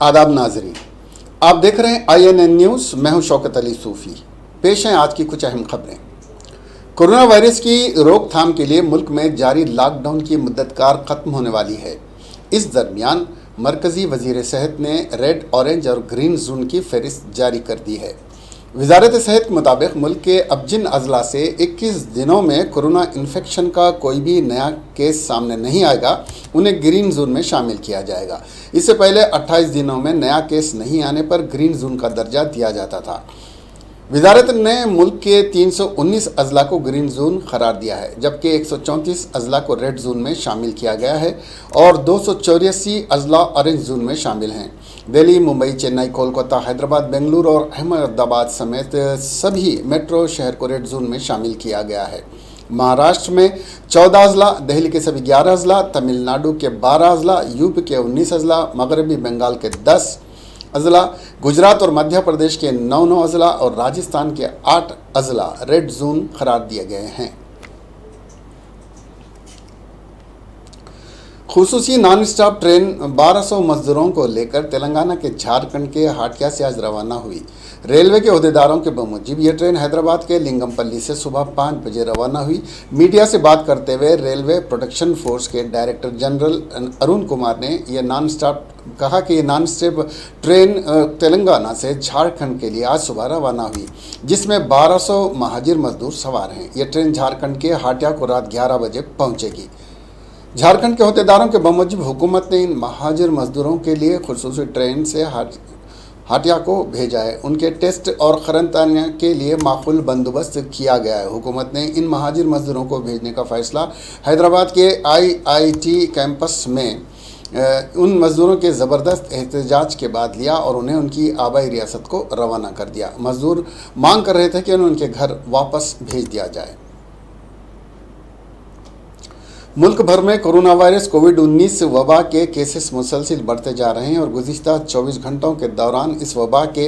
आदाब नाजरीन, आप देख रहे हैं INN न्यूज़। मैं हूं शौकत अली सूफ़ी। पेश हैं आज की कुछ अहम खबरें। कोरोना वायरस की रोकथाम के लिए मुल्क में जारी लॉकडाउन की मुद्दतकार ख़त्म होने वाली है। इस दरमियान मरकज़ी वज़ीर सेहत ने रेड, ऑरेंज और ग्रीन जोन की फहरिस्त जारी कर दी है। वजारत सेहत के मुताबिक मुल्क के अब जिन अजला से 21 दिनों में कोरोना इन्फेक्शन का कोई भी नया केस सामने नहीं आएगा, उन्हें ग्रीन जोन में शामिल किया जाएगा। इससे पहले 28 दिनों में नया केस नहीं आने पर ग्रीन जोन का दर्जा दिया जाता था। वजारत ने मुल्क के 319 अजला को ग्रीन जोन करार दिया है, जबकि 134 अजला को रेड जोन में शामिल किया गया है और 284 अजला ऑरेंज जोन में शामिल हैं। दिल्ली, मुंबई, चेन्नई, कोलकाता, हैदराबाद, बेंगलुरु और अहमदाबाद समेत सभी मेट्रो शहर को रेड जोन में शामिल किया गया है। महाराष्ट्र में 14 अजला, दिल्ली के सभी 11 अजला, तमिलनाडु के 12 अजला, यूपी के 19 अजला, मगरबी बंगाल के 10 अजला, गुजरात और मध्य प्रदेश के 9 अजला और राजस्थान के 8 अजला रेड जोन करार दिए गए हैं। खुसूसी नॉन स्टॉप ट्रेन 1200 मजदूरों को लेकर तेलंगाना के झारखंड के हाटिया से आज रवाना हुई। रेलवे के अहदेदारों के बमुजिब ये ट्रेन हैदराबाद के लिंगमपल्ली से सुबह 5 बजे रवाना हुई। मीडिया से बात करते हुए रेलवे प्रोटेक्शन फोर्स के डायरेक्टर जनरल अरुण कुमार ने कहा कि ये नॉन स्टॉप ट्रेन तेलंगाना से झारखंड के लिए आज सुबह रवाना हुई, जिसमें 1200 महाजिर मजदूर सवार हैं। ये ट्रेन झारखंड के हाटिया को रात 11 बजे पहुँचेगी। झारखंड के अहदेदारों के बमुजिब हुकूमत ने इन महाजिर मजदूरों के लिए खुसूसी ट्रेन से हाटिया को भेजा है। उनके टेस्ट और खरंताना के लिए माकूल बंदोबस्त किया गया है। हुकूमत ने इन महाजिर मजदूरों को भेजने का फैसला हैदराबाद के IIT कैंपस में उन मजदूरों के ज़बरदस्त एहतजाज के बाद लिया और उन्हें उनकी आबाई रियासत को रवाना कर दिया। मजदूर मांग कर रहे थे कि उन्हें उनके घर वापस भेज दिया जाए। मुल्क भर में कोरोना वायरस कोविड-19 वबा के केसेस मुसलसिल बढ़ते जा रहे हैं और गुज़िश्ता 24 घंटों के दौरान इस वबा के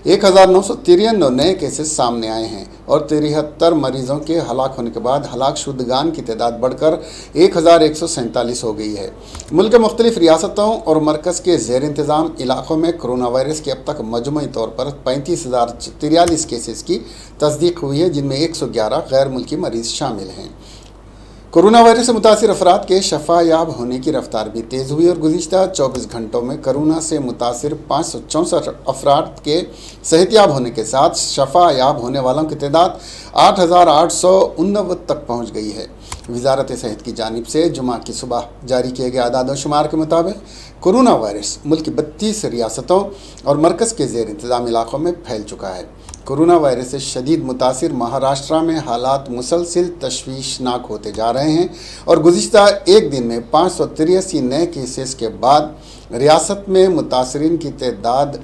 1993 नए केसेस सामने आए हैं और 73 मरीजों के हलाक होने के बाद हलाक शुदगान की तादाद बढ़कर 1147 हो गई है। मुल्क के मुख्तलिफ रियासतों और मरकज़ के ज़ेर इंतज़ाम इलाक़ों में कोरोना वायरस के अब तक मजमूई तौर पर 35,043 केसेस की तस्दीक हुई है, जिनमें 111 गैर मुल्की मरीज़ शामिल हैं। कोरोना वायरस से मुतासिर अफराद के शफायाब होने की रफ्तार भी तेज़ हुई और गुज़िश्ता 24 घंटों में कोरोना से मुतासिर 564 अफराद के सेहतियाब होने के साथ शफायाब होने वालों की तादाद 8,889 तक पहुँच गई है। वजारत सेहत की जानिब से जुमा की सुबह जारी किए गए आदाद शुमार के मुताबिक कोरोना वायरस मुल्क की 32 रियासतों और मरकज़ के ज़ेर इंतज़ाम इलाक़ों में फैल चुका है। कोरोना वायरस से शदीद मुतासिर महाराष्ट्र में हालात मुसलसिल तशवीशनाक होते जा रहे हैं और गुज़िश्ता एक दिन में 583 नए केसेस के बाद रियासत में मुतासरीन की तादाद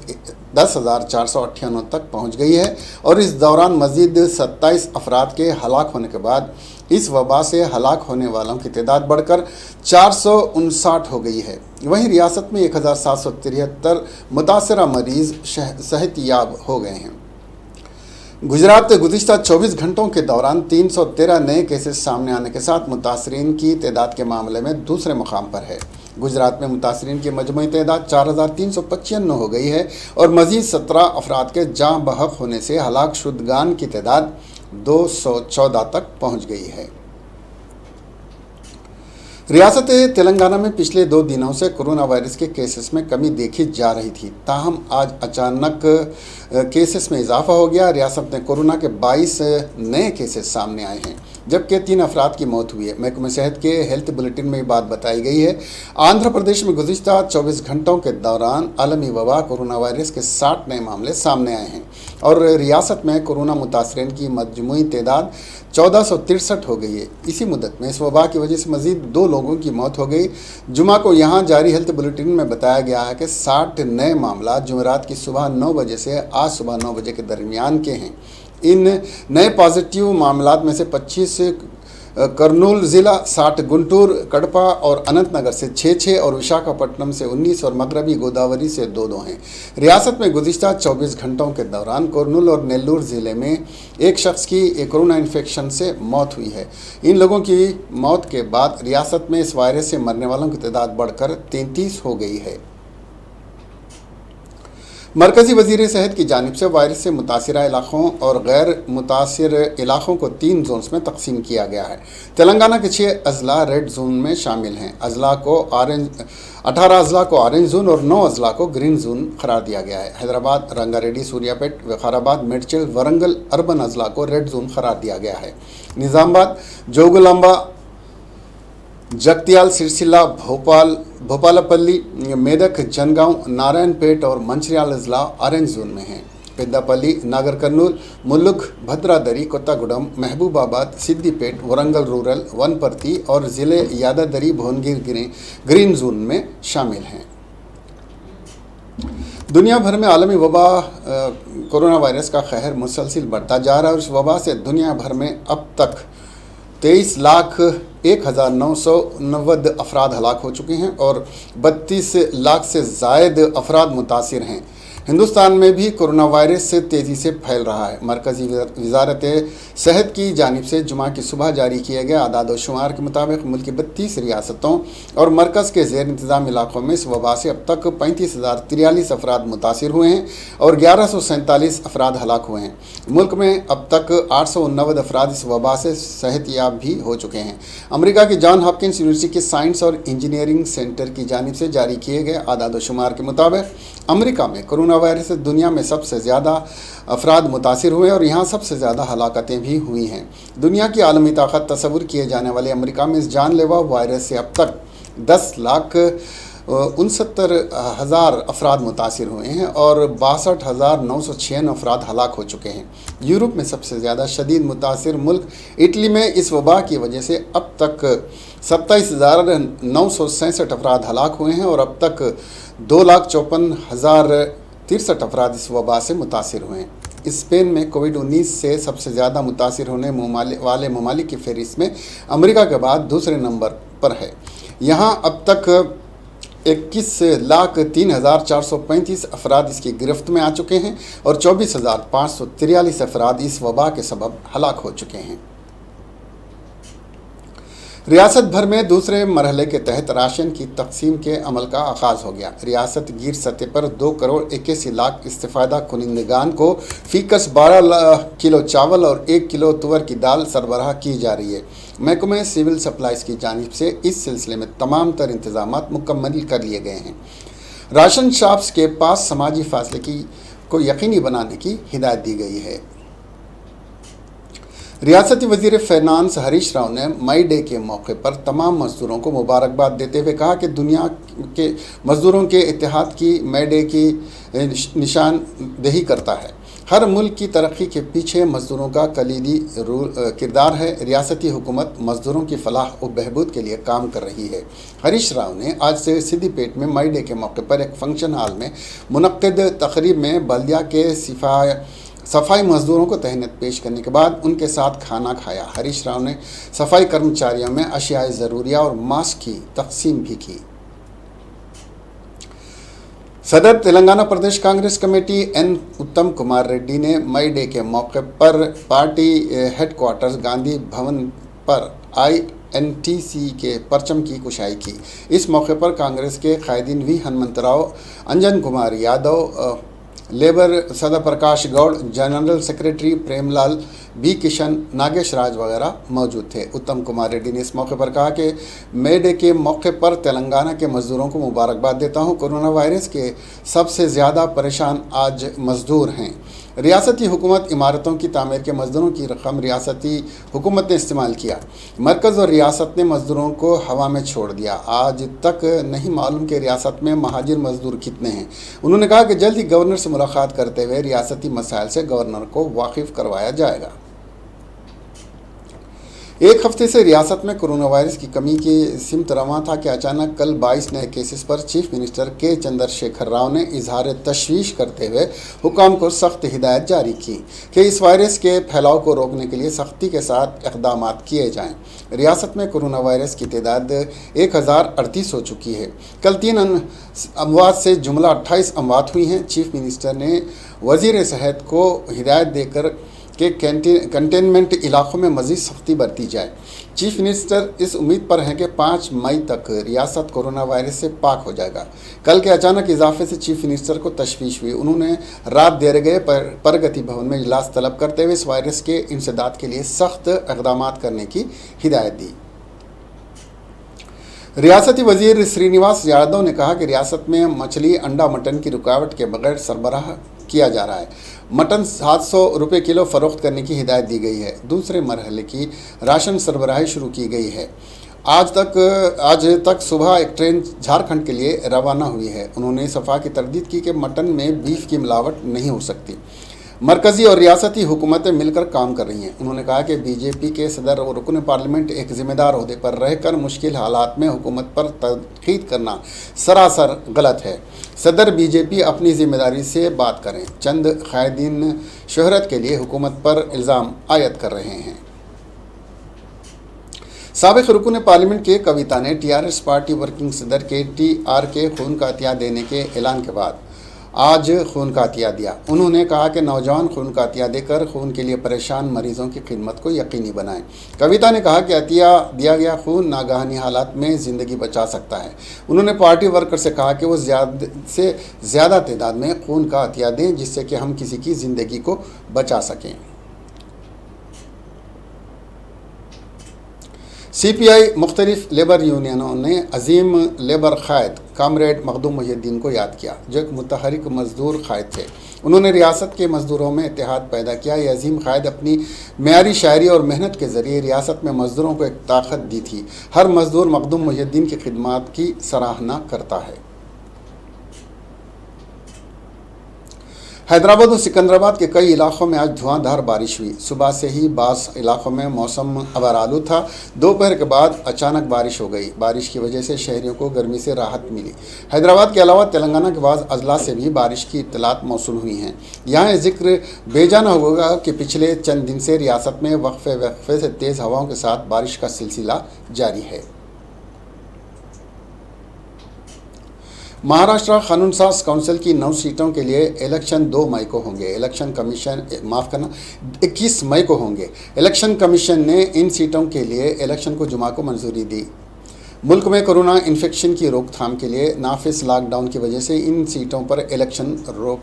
10,498 तक पहुंच गई है और इस दौरान मज़ीद 27 अफराद के हलाक होने के बाद इस वबा से हलाक होने वालों की तादाद बढ़कर 459 हो गई है। वहीं रियासत में 1,773 मुतासरा मरीज़ सेहतियाब हो गए हैं। गुजरात गुज़िश्ता 24 घंटों के दौरान 313 नए केसेस सामने आने के साथ मुतासरीन की तादाद के मामले में दूसरे मुकाम पर है। गुजरात में मुतासरीन की मजमूई तादाद 4,395 हो गई है और मज़ीद 17 अफराद के जाँ बहक होने से हलाक शुदगान की तादाद 214 तक पहुँच गई है। रियासत तेलंगाना में पिछले 2 दिनों से कोरोना वायरस के केसेस में कमी देखी जा रही थी, ताहम आज अचानक केसेस में इजाफा हो गया। रियासत में कोरोना के 22 नए केसेस सामने आए हैं, जबकि 3 अफराद की मौत हुई है। महकमा सेहत के हेल्थ बुलेटिन में ये बात बताई गई है। आंध्र प्रदेश में गुज़िश्ता 24 घंटों के दौरान आलमी वबा कोरोना वायरस के 60 नए मामले सामने आए हैं और रियासत में कोरोना मुतासरीन की मजमूई तादाद 1463 हो गई है। इसी मुद्दत में इस वबा की वजह से मज़ीद 2 लोगों की मौत हो गई। जुमा को यहाँ जारी हेल्थ बुलेटिन में बताया गया है कि 60 नए मामला जुमेरात की सुबह 9 बजे से आज सुबह 9 बजे के दरमियान के हैं। इन नए पॉजिटिव मामलात में से 25 करनूल ज़िला, 60 गुंटूर, कड़पा और अनंतनगर से 6 और विशाखापट्टनम से 19 और मगरबी गोदावरी से 2 हैं। रियासत में गुज़िश्ता 24 घंटों के दौरान करनूल और नेल्लूर ज़िले में एक शख्स की कोरोना इन्फेक्शन से मौत हुई है। इन लोगों की मौत के बाद रियासत में इस वायरस से मरने वालों की तादाद बढ़कर 33 हो गई है। मरकज़ी वज़ीर सेहत की जानिब से वायरस से मुतासिरा इलाक़ों और गैर मुतासिर इलाक़ों को 3 जोन्स में तकसीम किया गया है। तेलंगाना के 6 अजला रेड जोन में शामिल हैं। 18 अजला को ऑरेंज जोन और 9 अजला को ग्रीन जोन करार दिया गया है। हैदराबाद, रंगारेड्डी, सूर्यापेट, विकाराबाद, मेडचल, वरंगल अर्बन अजला को रेड जोन करार दिया गया है। निज़ामाबाद, जोगुलांबा, जगतियाल, सिरसिल्ला, भोपालपल्ली, मेदक, जनगांव, नारायणपेट और मंचिर्याल अजला ऑरेंज जोन में हैं। पेद्दापल्ली, नागर कर्नूल, मुल्लुक, भद्रादरी, कोत्तागुडम, महबूबाबाद, सिद्दीपेट, वरंगल रूरल, वनपर्ती और ज़िले यादादरी, भुवनगिर ग्रीन जोन में शामिल हैं। दुनिया भर में आलमी वबा कोरोना वायरस का कहर मुसलसिल बढ़ता जा रहा है और इस वबा से दुनिया भर में अब तक 23,01,990 अफराद हलाक हो चुके हैं और 32 लाख से ज़ायद अफराद मुतासिर हैं। हिंदुस्तान में भी कोरोना वायरस से तेज़ी से फैल रहा है। मरकज़ी वज़ारत सेहत की जानिब से जुमा की सुबह जारी किए गए आदाद व शुमार के मुताबिक मुल्क की 32 रियासतों और मरकज़ के ज़ेर इंतज़ाम इलाक़ों में इस वबा से अब तक 35,043 अफराद मुतासिर हुए हैं और 1147 अफराद हलाक हुए हैं। मुल्क में अब तक 889 अफराद इस वबा से सेहतयाब भी हो चुके हैं। अमरीका की जॉन हॉपकिंस यूनिवर्सिटी के साइंस और इंजीनियरिंग सेंटर की जानिब से जारी किए गए आदाद व शुमार के मुताबिक अमरीका में कोरोना वायरस से दुनिया में सबसे ज़्यादा अफराद मुतासिर हुए और यहाँ सबसे ज़्यादा हलाकतें भी हुई हैं। दुनिया की आलमी ताकत तस्वुर किए जाने वाले अमरीका में इस जानलेवा वायरस से अब तक 10,69,000 अफराद मुतासिर हुए हैं और 62,996 अफराद हलाक हो चुके हैं। यूरोप में सबसे ज़्यादा शदीद मुतासिर मुल्क इटली में इस वबा की वजह से अब तक 27,967 अफराद हलाक हुए हैं और अब तक 2,54,063 अफराद इस वबा से मुतासिर हुए हैं। स्पेन में कोविड-19 से सबसे ज़्यादा मुतासिर होने वाले ममालिक की फहरिस्त में अमेरिका के बाद दूसरे नंबर पर है। यहाँ अब तक 21,03,435 अफराद इसकी गिरफ्त में आ चुके हैं और 24,543 अफराद इस वबा के सबब हलाक हो चुके हैं। रियासत भर में दूसरे मरहले के तहत राशन की तकसीम के अमल का आगाज़ हो गया। रियासत गिर सतह पर 2,81,00,000 इस्तिफ़ादा कुनिंदगान को फ़ीकस 12 किलो चावल और 1 किलो तुअर की दाल सरबराह की जा रही है। महकमे सिविल सप्लाईज़ की जानिब से इस सिलसिले में तमाम तर इंतज़ामात मुकम्मल कर लिए गए हैं। राशन शॉप्स के पास समाजी फासले को यकीनी बनाने की हिदायत दी गई है। रियासती वज़ीर फ़ाइनेंस हरीश राव ने मई डे के मौके पर तमाम मज़दूरों को मुबारकबाद देते हुए कहा कि दुनिया के मज़दूरों के इत्तेहाद की मई डे की निशानदेही करता है। हर मुल्क की तरक्की के पीछे मज़दूरों का कलीदी किरदार है। रियासती हुकूमत मज़दूरों की फलाह और बहबूद के लिए काम कर रही है। हरीश राव ने आज से सिद्दीपेट में मई डे के मौके पर एक फंक्शन हॉल में मुनक्किद तकरीब में बल्दिया के सफाई मज़दूरों को तहनीत पेश करने के बाद उनके साथ खाना खाया। हरीश राव ने सफाई कर्मचारियों में अशियाए ज़रूरिया और मास्क की तकसीम भी की। सदर तेलंगाना प्रदेश कांग्रेस कमेटी एन उत्तम कुमार रेड्डी ने मई डे के मौके पर पार्टी हेडक्वार्टर्स गांधी भवन पर INTC के परचम की कुशाई की। इस मौके पर कांग्रेस के कायदीन वी हनुमंतराव, अंजन कुमार यादव, लेबर सदर Prakash Goud, general secretary Premlal, B Kishan, Nagesh Raj वगैरह मौजूद थे। उत्तम कुमार रेड्डी ने इस मौके पर कहा कि मई डे के मौके पर तेलंगाना के मज़दूरों को मुबारकबाद देता हूं। कोरोना वायरस के सबसे ज़्यादा परेशान आज मज़दूर हैं। रियासती हुकूमत इमारतों की तामीर के मज़दूरों की रकम रियासती हुकूमत ने इस्तेमाल किया। मरकज़ और रियासत ने मज़दूरों को हवा में छोड़ दिया। आज तक नहीं मालूम कि रियासत में महाजिर मज़दूर कितने हैं। उन्होंने कहा कि जल्द ही गवर्नर से मुलाकात करते हुए रियासती मसाइल से गवर्नर को वाकिफ़ करवाया जाएगा। एक हफ्ते से रियासत में कोरोना वायरस की कमी की सिमत रवां था कि अचानक कल 22 नए केसेस पर चीफ मिनिस्टर के चंद्रशेखर राव ने इजहार तशवीश करते हुए हुकाम को सख्त हिदायत जारी की कि इस वायरस के फैलाव को रोकने के लिए सख्ती के साथ इक़दाम किए जाएं। रियासत में कोरोना वायरस की तादाद 1038 हो चुकी है। कल 3 अमवात से जुमला 28 अमवात हुई हैं। चीफ मिनिस्टर ने वज़ीर सेहत को हिदायत देकर کہ کنٹینمنٹ علاقوں میں مزید سختی برتی جائے۔ چیف منسٹر اس امید پر ہیں کہ 5 مئی تک ریاست کورونا وائرس سے پاک ہو جائے گا۔ کل کے اچانک اضافے سے چیف منسٹر کو تشویش ہوئی۔ انہوں نے رات دیر گئے پرگتی بھون میں اجلاس طلب کرتے ہوئے اس وائرس کے انسداد کے لیے سخت اقدامات کرنے کی ہدایت دی۔ ریاستی وزیر سرینیواس یادو نے کہا کہ ریاست میں مچھلی، انڈا، مٹن کی رکاوٹ کے بغیر سربراہ کیا جا رہا ہے۔ مٹن 700 روپے کلو فروخت کرنے کی ہدایت دی گئی ہے۔ دوسرے مرحلے کی راشن سربراہی شروع کی گئی ہے۔ آج تک صبح ایک ٹرین جھارکھنڈ کے لیے روانہ ہوئی ہے۔ انہوں نے اس افواہ کی تردید کی کہ مٹن میں بیف کی ملاوٹ نہیں ہو سکتی۔ مرکزی اور ریاستی حکومتیں مل کر کام کر رہی ہیں۔ انہوں نے کہا کہ بی جے پی کے صدر اور رکن پارلیمنٹ ایک ذمہ دار عہدے پر رہ کر مشکل حالات میں حکومت پر تنقید کرنا سراسر غلط ہے۔ صدر بی جے پی اپنی ذمہ داری سے بات کریں۔ چند قائدین شہرت کے لیے حکومت پر الزام عائد کر رہے ہیں۔ سابق رکن پارلیمنٹ کے کویتا نے T R S party working صدر کے ٹی آر کے خون کا عطیہ دینے کے اعلان کے بعد آج خون کا عطیہ دیا۔ انہوں نے کہا کہ نوجوان خون کا عطیہ دے کر خون کے لیے پریشان مریضوں کی خدمت کو یقینی بنائیں۔ کویتا نے کہا کہ عطیہ دیا گیا خون ناگہانی حالات میں زندگی بچا سکتا ہے۔ انہوں نے پارٹی ورکر سے کہا کہ وہ زیادہ سے زیادہ تعداد میں خون کا عطیہ دیں جس سے کہ ہم کسی کی زندگی کو بچا سکیں۔ سی پی آئی مختلف لیبر یونینوں نے عظیم لیبر قائد کامریڈ مخدوم محی الدین کو یاد کیا، جو ایک متحرک مزدور قائد تھے۔ انہوں نے ریاست کے مزدوروں میں اتحاد پیدا کیا۔ یہ عظیم قائد اپنی معیاری شاعری اور محنت کے ذریعے ریاست میں مزدوروں کو ایک طاقت دی تھی۔ ہر مزدور مخدوم محی الدین کی خدمات کی سراہنا کرتا ہے۔ حیدرآباد اور سکندرآباد کے کئی علاقوں میں آج دھواں دھار بارش ہوئی۔ صبح سے ہی بعض علاقوں میں موسم ابرآلود تھا۔ دوپہر کے بعد اچانک بارش ہو گئی۔ بارش کی وجہ سے شہریوں کو گرمی سے راحت ملی۔ حیدرآباد کے علاوہ تلنگانہ کے بعض اضلاع سے بھی بارش کی اطلاعات موصول ہوئی ہیں۔ یہاں یہ ذکر بھیجا نہ ہوگا کہ پچھلے چند دن سے ریاست میں وقفے سے تیز ہواؤں کے ساتھ بارش کا سلسلہ جاری ہے۔ مہاراشٹر قانون ساز کونسل کی 9 سیٹوں کے لیے الیکشن 2 مئی کو ہوں گے۔ 21 مئی کو ہوں گے۔ الیکشن کمیشن نے ان سیٹوں کے لیے الیکشن کو جمعہ کو منظوری دی۔ ملک میں کورونا انفیکشن کی روک تھام کے لیے نافذ لاک ڈاؤن کی وجہ سے ان سیٹوں پر الیکشن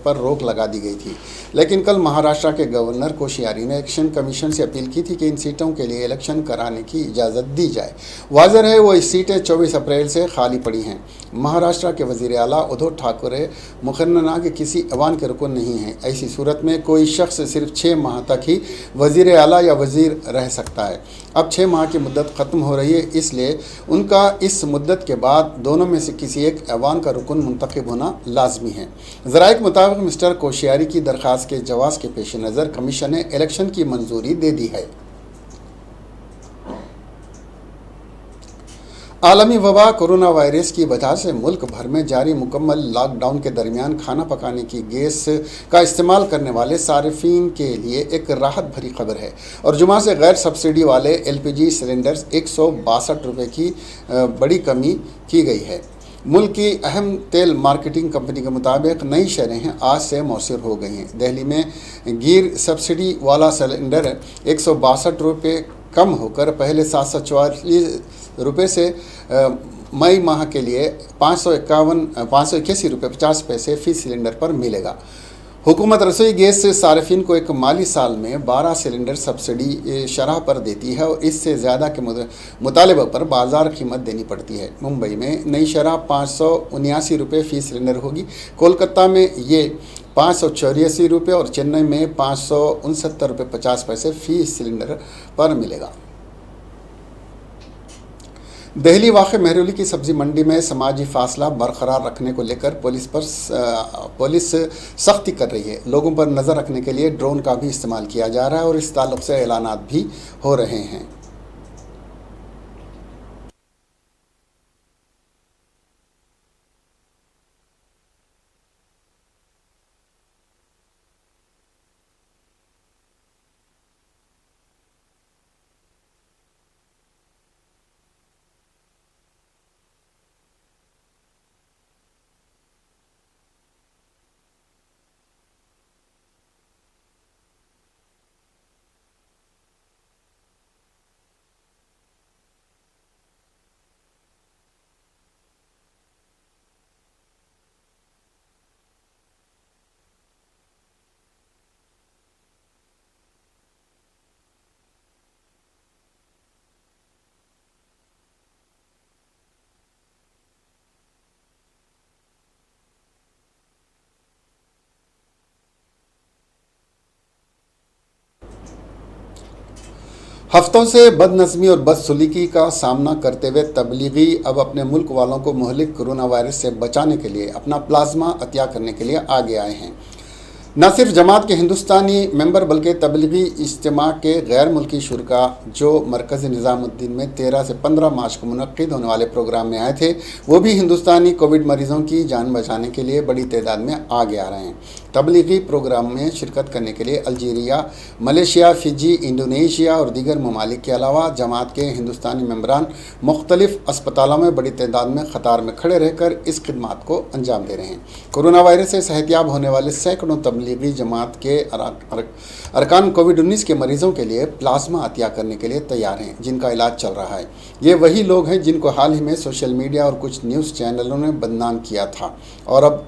پر روک لگا دی گئی تھی، لیکن کل مہاراشٹر کے گورنر کوشیاری نے الیکشن کمیشن سے اپیل کی تھی کہ ان سیٹوں کے لیے الیکشن کرانے کی اجازت دی جائے۔ واضح ہے وہ سیٹیں 24 اپریل سے خالی پڑی ہیں۔ مہاراشٹر کے وزیر اعلیٰ ادھو ٹھاکرے مقررہ کے کسی ایوان کے رکن نہیں ہیں۔ ایسی صورت میں کوئی شخص صرف 6 ماہ تک ہی وزیر اعلیٰ یا وزیر رہ سکتا ہے۔ اب 6 ماہ کی مدت ختم ہو رہی ہے، اس لیے ان کا اس مدت کے بعد دونوں میں سے کسی ایک ایوان کا رکن منتخب ہونا لازمی ہے۔ ذرائع کے مطابق مسٹر کوشیاری کی درخواست کے جواز کے پیش نظر کمیشن نے الیکشن کی منظوری دے دی ہے۔ عالمی وبا کورونا وائرس کی وجہ سے ملک بھر میں جاری مکمل لاک ڈاؤن کے درمیان کھانا پکانے کی گیس کا استعمال کرنے والے صارفین کے لیے ایک راحت بھری خبر ہے، اور جمعہ سے غیر سبسڈی والے ایل پی جی سلنڈرز 162 روپے کی بڑی کمی کی گئی ہے۔ ملک کی اہم تیل مارکیٹنگ کمپنی کے مطابق نئی شرحیں آج سے مؤثر ہو گئی ہیں۔ دہلی میں غیر سبسڈی والا سلنڈر 162 روپے کم ہو کر پہلے 744 روپے سے مئی ماہ کے لیے 581 روپے 50 پیسے فی سلنڈر پر ملے گا۔ حکومت رسوئی گیس سے صارفین کو ایک مالی سال میں 12 سلنڈر سبسڈی شرح پر دیتی ہے، اور اس سے زیادہ کے مطالبہ پر بازار قیمت دینی پڑتی ہے۔ ممبئی میں نئی شرح 579 روپے فی سلنڈر ہوگی، کولکتہ میں یہ 584 روپے اور چنئی میں 569 روپے 50 پیسے فی سلنڈر پر ملے گا۔ دہلی واقع مہرولی کی سبزی منڈی میں سماجی فاصلہ برقرار رکھنے کو لے کر پولیس سختی کر رہی ہے۔ لوگوں پر نظر رکھنے کے لیے ڈرون کا بھی استعمال کیا جا رہا ہے، اور اس تعلق سے اعلانات بھی ہو رہے ہیں۔ ہفتوں سے بدنظمی اور بدسلوکی کا سامنا کرتے ہوئے تبلیغی اب اپنے ملک والوں کو مہلک کورونا وائرس سے بچانے کے لیے اپنا پلازما عطیہ کرنے کے لیے آگے آئے ہیں۔ نہ صرف جماعت کے ہندوستانی ممبر بلکہ تبلیغی اجتماع کے غیر ملکی شرکاء جو مرکزی نظام الدین میں 13 سے 15 مارچ کو منعقد ہونے والے پروگرام میں آئے تھے، وہ بھی ہندوستانی کووڈ مریضوں کی جان بچانے کے لیے بڑی تعداد میں آگے آ رہے ہیں۔ تبلیغی پروگرام میں شرکت کرنے کے لیے الجیریا، ملیشیا، فجی، انڈونیشیا اور دیگر ممالک کے علاوہ جماعت کے ہندوستانی ممبران مختلف اسپتالوں میں بڑی تعداد میں قطار میں کھڑے رہ کر اس خدمات کو انجام دے رہے ہیں۔ کورونا وائرس سے صحتیاب ہونے والے سینکڑوں تبلیغی جماعت کے ارکان کووڈ-19 کے مریضوں کے لیے پلازما عطیہ کرنے کے لیے تیار ہیں، جن کا علاج چل رہا ہے۔ یہ وہی لوگ ہیں جن کو حال ہی میں سوشل میڈیا اور کچھ نیوز چینلوں نے بدنام کیا تھا اور اب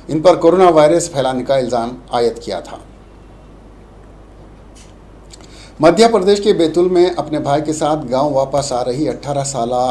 ان پر کورونا وائرس پھیلانے کا الزام عائد کیا تھا۔ مدھیہ پردیش کے بیتول میں اپنے بھائی کے ساتھ گاؤں واپس آ رہی 18 سالہ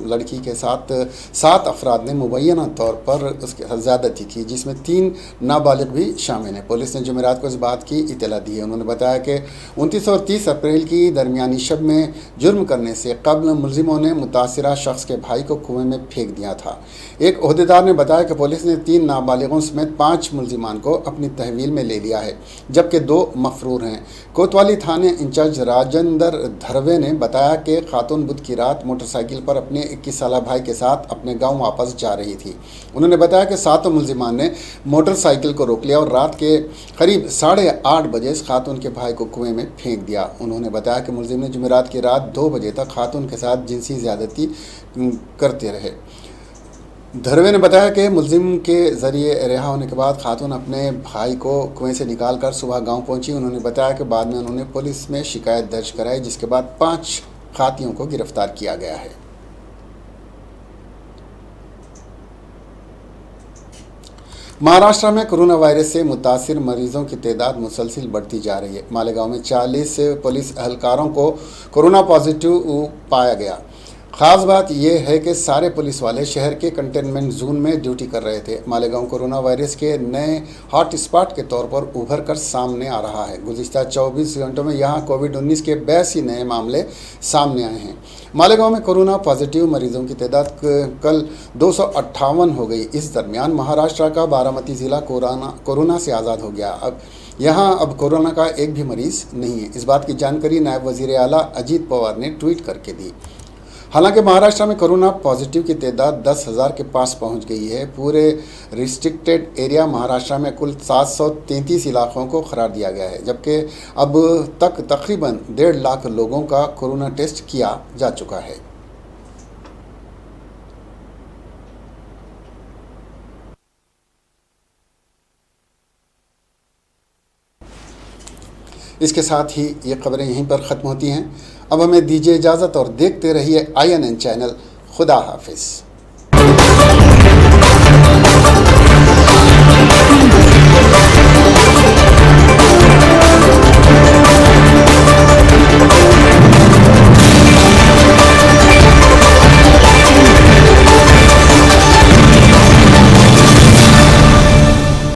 لڑکی کے ساتھ 7 افراد نے مبینہ طور پر اس کے ساتھ زیادتی کی، جس میں 3 نابالغ بھی شامل ہیں۔ پولیس نے جمعرات کو اس بات کی اطلاع دی ہے۔ انہوں نے بتایا کہ 29 اور 30 اپریل کی درمیانی شب میں جرم کرنے سے قبل ملزموں نے متاثرہ شخص کے بھائی کو کنویں میں پھینک دیا تھا۔ ایک عہدیدار نے بتایا کہ پولیس نے 3 نابالغوں سمیت 5 ملزمان کو اپنی تحویل میں لے لیا ہے، جبکہ 2 مفرور ہیں۔ کوتوالی تھانے انچارج راجندر دھروے نے بتایا کہ خاتون بدھ کی رات موٹر سائیکل پر اپنے 21 سالہ بھائی کے ساتھ اپنے گاؤں واپس جا رہی تھی۔ انہوں نے بتایا کہ 7 ملزمان نے موٹر سائیکل کو روک لیا اور رات کے قریب 8:30 بجے اس خاتون کے بھائی کو کنویں میں پھینک دیا۔ انہوں نے بتایا کہ ملزم نے جمعرات کی رات 2 بجے تک خاتون کے ساتھ جنسی زیادتی کرتے رہے۔ دھروے نے بتایا کہ ملزم کے ذریعے رہا ہونے کے بعد خاتون اپنے بھائی کو کنویں سے نکال کر صبح گاؤں پہنچی۔ انہوں نے بتایا کہ بعد میں انہوں نے پولیس میں شکایت درج کرائی، جس کے بعد 5 قاتلوں کو گرفتار کیا گیا ہے۔ مہاراشٹر میں کورونا وائرس سے متاثر مریضوں کی تعداد مسلسل بڑھتی جا رہی ہے۔ مالیگاؤں میں 40 پولیس اہلکاروں کو کورونا پازیٹیو پایا گیا۔ خاص بات یہ ہے کہ سارے پولیس والے شہر کے کنٹینمنٹ زون میں ڈیوٹی کر رہے تھے۔ مالیگاؤں کورونا وائرس کے نئے ہاٹ اسپاٹ کے طور پر ابھر کر سامنے آ رہا ہے۔ گزشتہ 24 گھنٹوں میں یہاں کووڈ-19 کے 82 نئے معاملے سامنے آئے ہیں۔ مالیگاؤں میں کورونا پازیٹیو مریضوں کی تعداد کل 258 ہو گئی۔ اس درمیان مہاراشٹر کا بارامتی ضلع کورونا سے آزاد ہو گیا۔ یہاں اب کورونا کا ایک بھی مریض نہیں ہے۔ اس بات کی جانکاری نائب وزیر اعلیٰ اجیت پوار نے ٹویٹ کر کے دی۔ حالانکہ مہاراشٹر میں کورونا پازیٹیو کی تعداد 10,000 کے پاس پہنچ گئی ہے۔ پورے ریسٹرکٹڈ ایریا مہاراشٹر میں کل 733 علاقوں کو قرار دیا گیا ہے، جبکہ اب تک تقریباً 1.5 لاکھ لوگوں کا کورونا ٹیسٹ کیا جا چکا ہے۔ اس کے ساتھ ہی یہ خبریں یہیں پر ختم ہوتی ہیں۔ اب ہمیں دیجیے اجازت اور دیکھتے رہیے INN چینل۔ خدا حافظ۔